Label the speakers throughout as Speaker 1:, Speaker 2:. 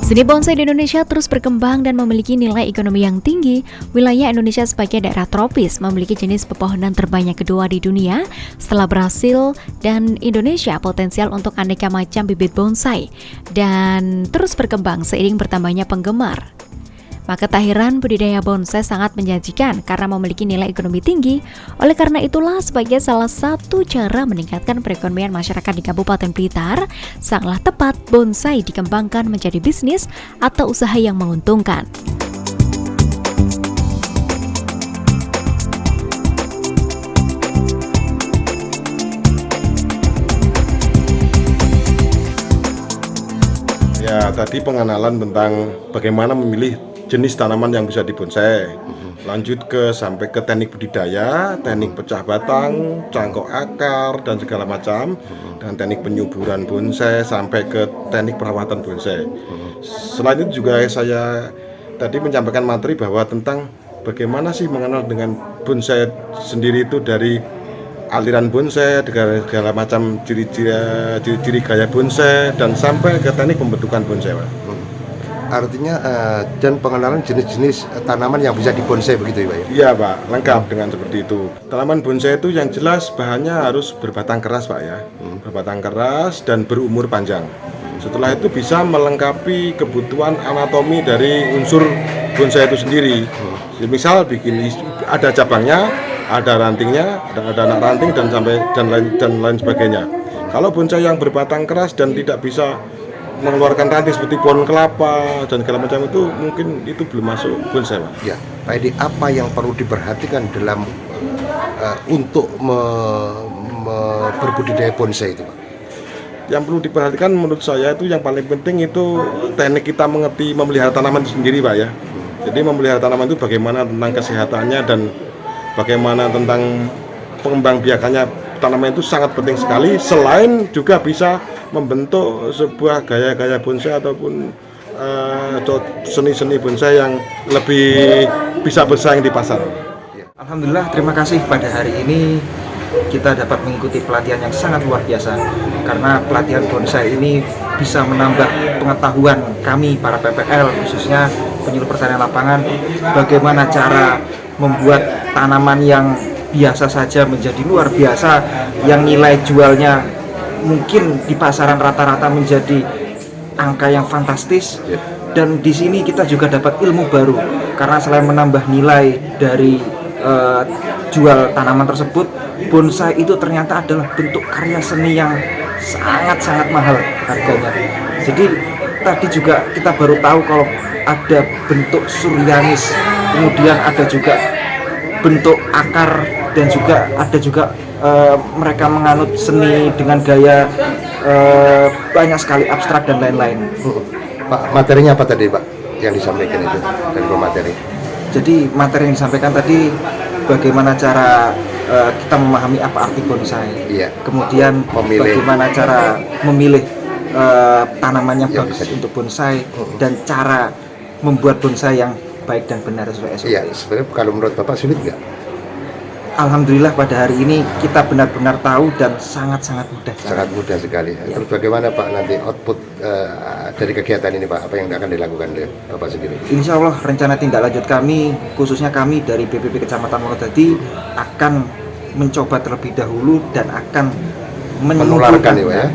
Speaker 1: Seni bonsai di Indonesia terus berkembang dan memiliki nilai ekonomi yang tinggi. Wilayah Indonesia sebagai daerah tropis memiliki jenis pepohonan terbanyak kedua di dunia setelah Brasil, dan Indonesia potensial untuk aneka macam bibit bonsai dan terus berkembang seiring bertambahnya penggemar. Maka tak heran budidaya bonsai sangat menjanjikan karena memiliki nilai ekonomi tinggi. Oleh karena itulah, sebagai salah satu cara meningkatkan perekonomian masyarakat di Kabupaten Blitar, sangatlah tepat bonsai dikembangkan menjadi bisnis atau usaha yang menguntungkan.
Speaker 2: Ya, tadi pengenalan tentang bagaimana memilih jenis tanaman yang bisa dibonsai. Lanjut sampai ke teknik budidaya, teknik pecah batang, cangkok akar dan segala macam, dan teknik penyuburan bonsai sampai ke teknik perawatan bonsai. Selain itu juga saya tadi menyampaikan materi bahwa tentang bagaimana sih mengenal dengan bonsai sendiri, itu dari aliran bonsai, segala macam ciri-ciri gaya bonsai, dan sampai ke teknik pembentukan bonsai.
Speaker 3: Artinya dan pengenalan jenis-jenis tanaman yang bisa dibonsai begitu ya Pak ya?
Speaker 2: Iya Pak, lengkap dengan seperti itu. Tanaman bonsai itu yang jelas bahannya harus berbatang keras Pak ya, berbatang keras dan berumur panjang. Setelah itu bisa melengkapi kebutuhan anatomi dari unsur bonsai itu sendiri. Misal bikin ada cabangnya, ada rantingnya, ada anak ranting dan lain sebagainya. Kalau bonsai yang berbatang keras dan tidak bisa mengeluarkan ranting seperti pohon kelapa dan segala macam, itu mungkin itu belum masuk bonsai Pak.
Speaker 3: Ya, Pak Edi, apa yang perlu diperhatikan dalam untuk berbudidaya bonsai itu Pak?
Speaker 2: Yang perlu diperhatikan menurut saya itu yang paling penting itu teknik kita mengerti memelihara tanaman itu sendiri Pak ya. Jadi memelihara tanaman itu bagaimana tentang kesehatannya dan bagaimana tentang pengembangbiakannya tanaman itu sangat penting sekali. Selain juga bisa membentuk sebuah gaya-gaya bonsai ataupun seni-seni bonsai yang lebih bisa bersaing di pasar.
Speaker 4: Alhamdulillah, terima kasih pada hari ini kita dapat mengikuti pelatihan yang sangat luar biasa, karena pelatihan bonsai ini bisa menambah pengetahuan kami para PPL, khususnya penyuluh pertanian lapangan, bagaimana cara membuat tanaman yang biasa saja menjadi luar biasa, yang nilai jualnya mungkin di pasaran rata-rata menjadi angka yang fantastis. Dan di sini kita juga dapat ilmu baru, karena selain menambah nilai dari jual tanaman tersebut, bonsai itu ternyata adalah bentuk karya seni yang sangat-sangat mahal harganya. Jadi tadi juga kita baru tahu kalau ada bentuk suryanis, kemudian ada juga bentuk akar, dan juga ada juga mereka menganut seni dengan gaya banyak sekali abstrak dan lain-lain.
Speaker 3: Pak, materinya apa tadi Pak yang disampaikan itu dari pemateri?
Speaker 4: Jadi materi yang disampaikan tadi bagaimana cara kita memahami apa arti bonsai,
Speaker 3: Iya.
Speaker 4: Kemudian bagaimana cara memilih tanaman yang bagus untuk bonsai, dan cara membuat bonsai yang baik dan benar sesuai SOP.
Speaker 3: Iya, sebenarnya kalau menurut Bapak sulit nggak?
Speaker 4: Alhamdulillah pada hari ini kita benar-benar tahu dan sangat-sangat mudah.
Speaker 3: Sangat mudah sekali. Ya. Terus bagaimana Pak nanti output dari kegiatan ini Pak? Apa yang akan dilakukan oleh Bapak sendiri?
Speaker 4: Insya Allah rencana tindak lanjut kami, khususnya kami dari BPP Kecamatan Wonodadi, akan mencoba terlebih dahulu dan akan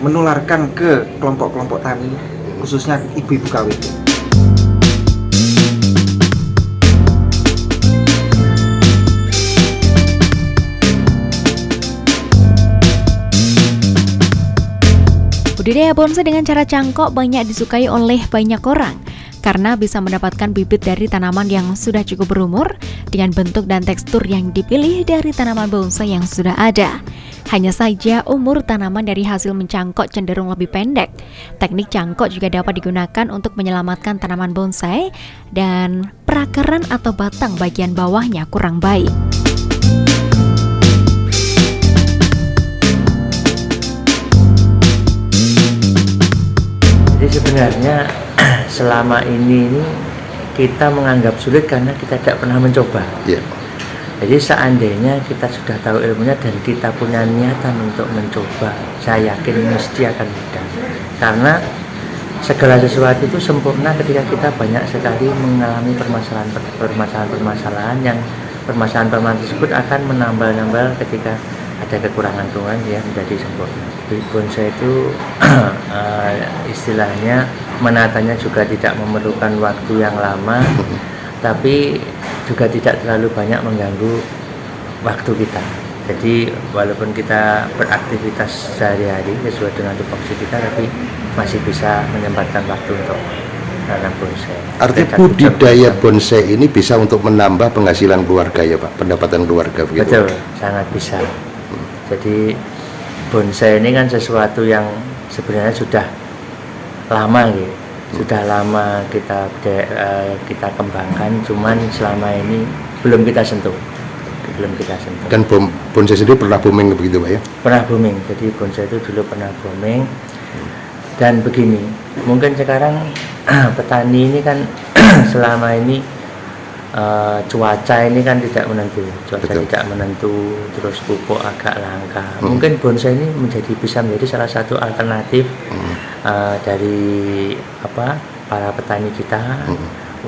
Speaker 4: menularkan ke kelompok-kelompok tani, khususnya ibu-ibu kawin.
Speaker 1: Budidaya bonsai dengan cara cangkok banyak disukai oleh banyak orang karena bisa mendapatkan bibit dari tanaman yang sudah cukup berumur dengan bentuk dan tekstur yang dipilih dari tanaman bonsai yang sudah ada. Hanya saja umur tanaman dari hasil mencangkok cenderung lebih pendek. Teknik cangkok juga dapat digunakan untuk menyelamatkan tanaman bonsai dan perakaran atau batang bagian bawahnya kurang baik.
Speaker 5: Jadi sebenarnya selama ini kita menganggap sulit karena kita tidak pernah mencoba.
Speaker 3: Iya.
Speaker 5: Jadi seandainya kita sudah tahu ilmunya dan kita punya niatan untuk mencoba, saya yakin mesti akan mudah. Karena segala sesuatu itu sempurna ketika kita banyak sekali mengalami permasalahan-permasalahan yang permasalahan tersebut akan menambal-nambal ketika ada kekurangan-kekurangan dia menjadi sempurna. Di bonsai itu istilahnya menatanya juga tidak memerlukan waktu yang lama, tapi juga tidak terlalu banyak mengganggu waktu kita. Jadi walaupun kita beraktivitas sehari-hari sesuai dengan tupoksi kita, tapi masih bisa menyempatkan waktu untuk nanam bonsai.
Speaker 3: Artinya budidaya bonsai ini bisa untuk menambah penghasilan keluarga ya Pak, pendapatan keluarga begitu?
Speaker 5: Betul, sangat bisa. Jadi bonsai ini kan sesuatu yang sebenarnya sudah lama gitu. Sudah lama kita kembangkan, cuman selama ini belum kita sentuh.
Speaker 3: Dan bonsai sendiri pernah booming begitu Pak ya?
Speaker 5: Pernah booming, jadi bonsai itu dulu pernah booming. Dan begini, mungkin sekarang petani ini kan selama ini cuaca ini kan tidak menentu, tidak menentu, terus pupuk agak langka. Mungkin bonsai ini bisa menjadi salah satu alternatif dari para petani kita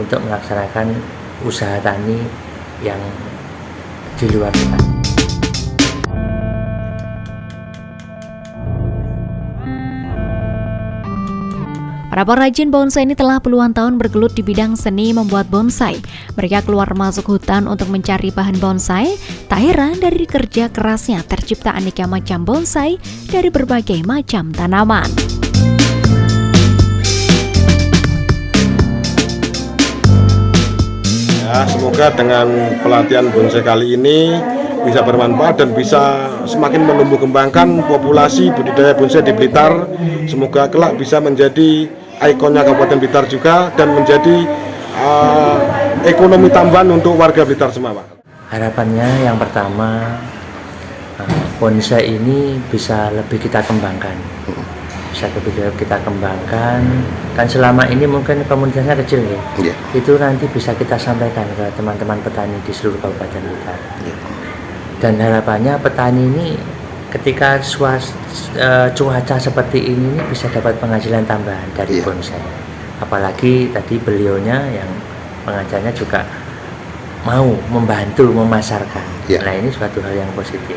Speaker 5: untuk melaksanakan usaha tani yang di luar kita.
Speaker 1: Para perajin bonsai ini telah puluhan tahun bergelut di bidang seni membuat bonsai. Mereka keluar masuk hutan untuk mencari bahan bonsai. Tak heran dari kerja kerasnya tercipta aneka macam bonsai dari berbagai macam tanaman.
Speaker 2: Ya, semoga dengan pelatihan bonsai kali ini bisa bermanfaat dan bisa semakin menumbuh kembangkan populasi budidaya bonsai di Blitar. Semoga kelak bisa menjadi ikonnya Kabupaten Blitar juga dan menjadi ekonomi tambahan untuk warga Blitar semua, Pak.
Speaker 5: Harapannya yang pertama, bonsai ini bisa lebih kita kembangkan. Kan selama ini mungkin komunitasnya kecil ya. Itu nanti bisa kita sampaikan ke teman-teman petani di seluruh Kabupaten Blitar. Dan harapannya petani ini ketika cuaca seperti ini bisa dapat penghasilan tambahan dari bonsai. Apalagi tadi beliaunya yang pengajarnya juga mau membantu memasarkan. Nah ini suatu hal yang positif.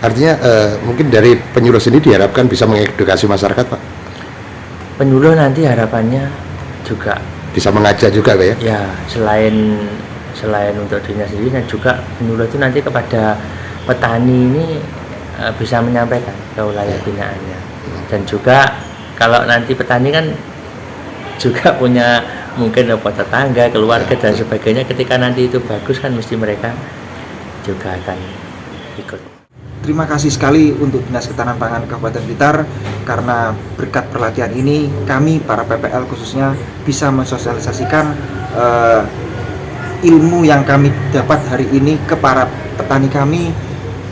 Speaker 3: Artinya mungkin dari penyuluh sendiri diharapkan bisa mengedukasi masyarakat Pak?
Speaker 5: Penyuluh nanti harapannya juga
Speaker 3: bisa mengajak juga Pak ya?
Speaker 5: Ya, selain untuk dirinya sendiri dan juga penyuluh itu nanti kepada petani ini bisa menyampaikan ke wilayah binaannya. Dan juga kalau nanti petani kan juga punya mungkin tetangga, keluarga dan sebagainya, ketika nanti itu bagus kan mesti mereka juga akan ikut.
Speaker 4: Terima kasih sekali untuk Dinas Ketahanan Pangan Kabupaten Blitar karena berkat pelatihan ini kami para PPL khususnya bisa mensosialisasikan ilmu yang kami dapat hari ini ke para petani kami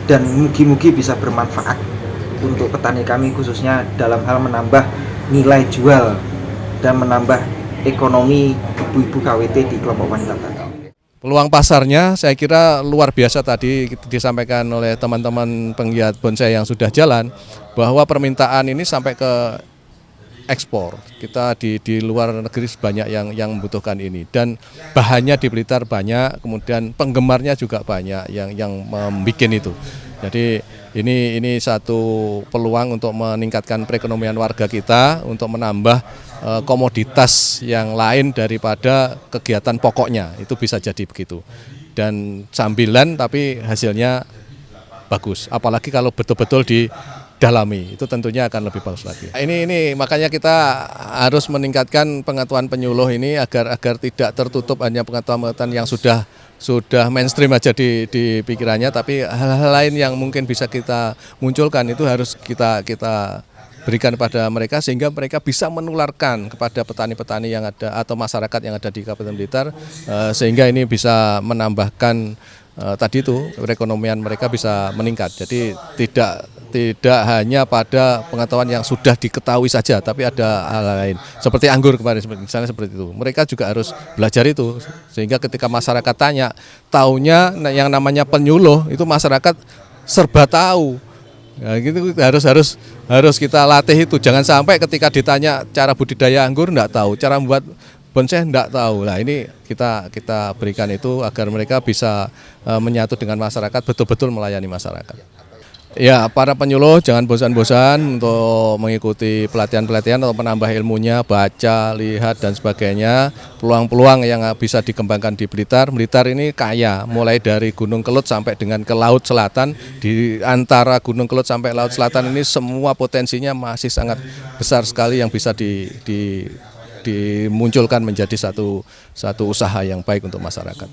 Speaker 4: dan mugi-mugi bisa bermanfaat untuk petani kami khususnya dalam hal menambah nilai jual dan menambah ekonomi ibu-ibu KWT di kelompok wanita tani.
Speaker 6: Peluang pasarnya saya kira luar biasa tadi disampaikan oleh teman-teman penggiat bonsai yang sudah jalan bahwa permintaan ini sampai ke ekspor. Kita di luar negeri banyak yang membutuhkan ini dan bahannya di Blitar banyak, kemudian penggemarnya juga banyak yang membuat itu. Jadi ini satu peluang untuk meningkatkan perekonomian warga kita, untuk menambah komoditas yang lain daripada kegiatan pokoknya, itu bisa jadi begitu. Dan sambilan tapi hasilnya bagus, apalagi kalau betul-betul didalami, itu tentunya akan lebih bagus lagi. Ini makanya kita harus meningkatkan pengetahuan penyuluh ini agar tidak tertutup hanya pengetahuan yang sudah mainstream aja di pikirannya, tapi hal-hal lain yang mungkin bisa kita munculkan itu harus kita berikan pada mereka sehingga mereka bisa menularkan kepada petani-petani yang ada atau masyarakat yang ada di Kabupaten Blitar, sehingga ini bisa menambahkan tadi itu perekonomian mereka bisa meningkat. Jadi tidak hanya pada pengetahuan yang sudah diketahui saja, tapi ada hal lain seperti anggur kemarin misalnya seperti itu. Mereka juga harus belajar itu sehingga ketika masyarakat tanya, taunya yang namanya penyuluh itu masyarakat serba tahu. Nah, gitu harus kita latih itu. Jangan sampai ketika ditanya cara budidaya anggur enggak tahu, cara membuat bonsai enggak tahu. Nah, ini kita berikan itu agar mereka bisa menyatu dengan masyarakat, betul-betul melayani masyarakat. Ya, para penyuluh jangan bosan-bosan untuk mengikuti pelatihan-pelatihan atau menambah ilmunya, baca, lihat dan sebagainya. Peluang-peluang yang bisa dikembangkan di Blitar. Blitar ini kaya, mulai dari Gunung Kelut sampai dengan ke Laut Selatan. Di antara Gunung Kelut sampai Laut Selatan ini semua potensinya masih sangat besar sekali yang bisa dimunculkan menjadi satu usaha yang baik untuk masyarakat.